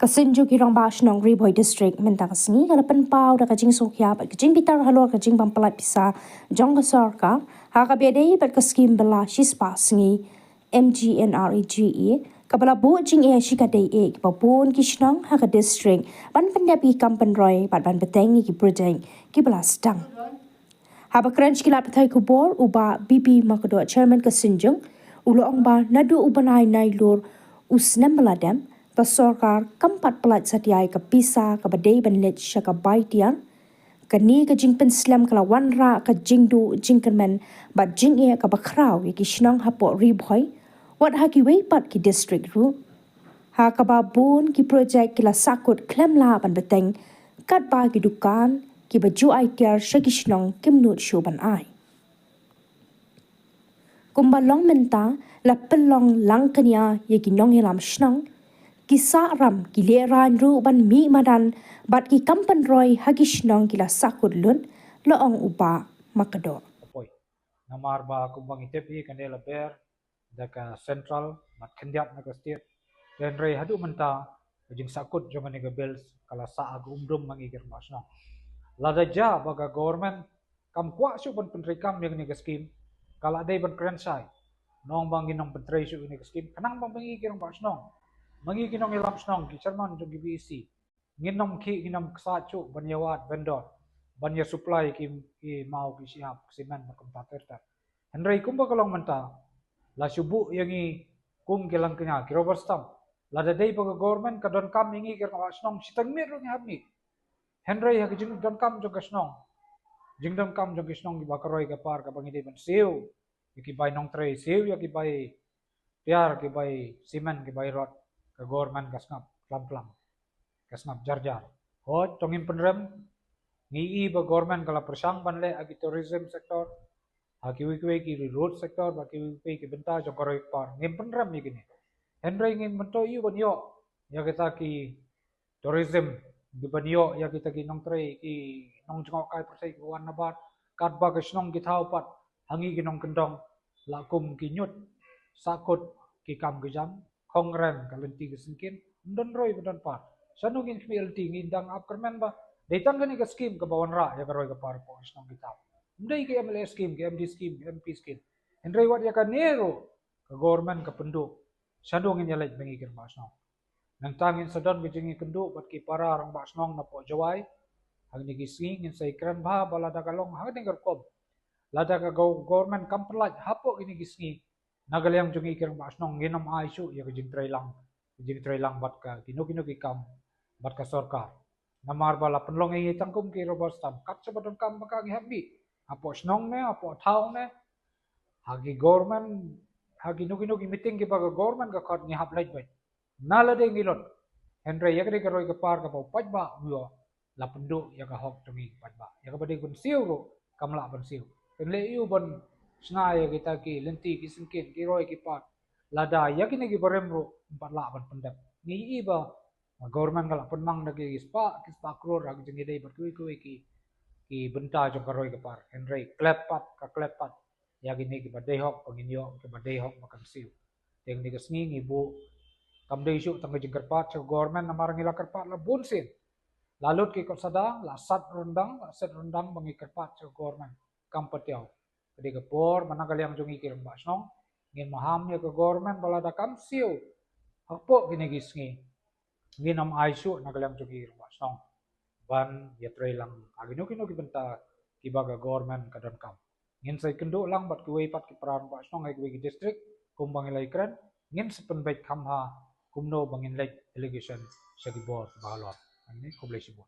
Kasinju kirang bash nong Riboy District minta kasini kalapan pau da kajing sokya bat kajing bitar halor kajing pampalat pisa jong kasarka haka bedai bat kaskim bela shispa singi MGNREGE kabala bu jing e shikadai e kipapun kishnong haka district ban pendapi kampan roy bat ban betengi ki project ki bela stang haba crunch kilat patai kubor uba BP makado chairman kasinjung ulo ong ba nadu ubanai nai lor usnam beladam Pasorkar kampat pelat satiai ke pisa ke badai benlet syaka baitian kani ke jingpen slam kala wanra ke jingdu jingkermen bat jing e ke bakrau ki shnang hapok ribhoi wat haki weipat ki district ru ha ka babun ki project kila sakut klem la ban beteng kat ba ki dukan ki baju aitiar syaki shnang kimnut shoban ai kumbalong menta la pelong langkania ye ki nong hilam shnang Kisah ram gileran ru ban mi madan bat ki kampan roy hagish nong kila sakut lun loong upa makado. Poi namar ba kumbang itepi kandela ber daka central mat kendiat naga state dan rei hadu menta jing sakut jonga nega bells kala sa ag umdum mangigir masna. Lada ja baga government kam kwa su ban penrikam yang nega skim kala dai ban krensai nong bangin nong pentrei su nega skim kanang bang mangigir masna. Mangi kinong ilam snong ki chairman jo GBC nginom ki nginom ksachu banyawat vendor banya supply ki mau ki siap simen makom paterta henry kumba kalong menta la subu yangi kum kelang kenya ki robert stam la dai paga government ka don kam ingi ki wa snong sitang mir ro habni henry ha ki jing don kam jo ka snong jing don kam jo ki snong ki bakaroi ka par ka bangi de ban seu ki bai nong trei seu ya ki bai piar ki bai simen ki bai rot ke government kasngap pelan-pelan kasngap jar-jar hot tongin penrem ngi ba government kala persang banle agi tourism sector agi wiki ki road sector baki wiki ki benta jo koroi par ngim penrem ni gini henry ngim mento yu banyo ya kita ki tourism di banyo ya kita ki nong trei ki nong jengok kai persai ki wan nabat kat ba kesnong ki thau pat hangi ki nong kendong lakum ki nyut sakut ki kam ki jam kongren kalenti kesingkin don roy don pa sanungin kmelti ngindang upkermen ba datang gani ke skim ke bawan ra ya roy ke par po snong kitab ndai ke MLA skim ke MD skim ke MP skim hendrai wat ya ka nero ke government ke penduk sanungin nyalai bengi ke mas snong nang tangin sadon ke jingi kenduk bat ki para rang mas snong na po jawai hang ni gising ngin sai kran ba balada kalong hang dengar kom lada ka government kampelat hapo ini gisngi nagalyang jung ikir masnong ginom aisu ya jing trailang bat ka kino kikam bat ka sorkar namar bala penlong i tangkum ki robot stam kat sabadon kam baka ngi habi apo snong ne apo thau ne hagi government hagi no ki meeting ki baga government ka khot ngi hap lait bai nala de ngilot henry ya ka roi ka par ka paj ba yo la pendu ya ka hok tungi paj ba ya ka bade kun siu ro kamla ban siu penle yu bon snaya kita ki lenti ki singkin ki roi ki pat lada ya kini ki barem ro empat lapan pendap ni iba government kala penmang nagi ki spa kror ag jengi dei berkui ki benta jo karoi ke par henry klepat ya kini ki badai hok pangin yo ki badai hok makan siu teng ni kesngi ngibu kam dei su tang jengker pat jo government namar ngila kerpat la bunsin lalut ki kot sadang la sat rundang bangi kerpat jo government kam patiau jadi kepor mana kalian jungi kirim basnong ngin maham ya ke government balada kam siu hakpo gini gisngi nginam aisu na kalian jungi kirim basnong ban ya trailang agino kino kibenta kibaga government kadon kam ngin sai kendo lang bat kuwei pat ki peran basnong ai kuwei district kumbang ilai kren ngin sepen bait kamha kumno bangin lek delegation sa gibor balor ani kublai sibot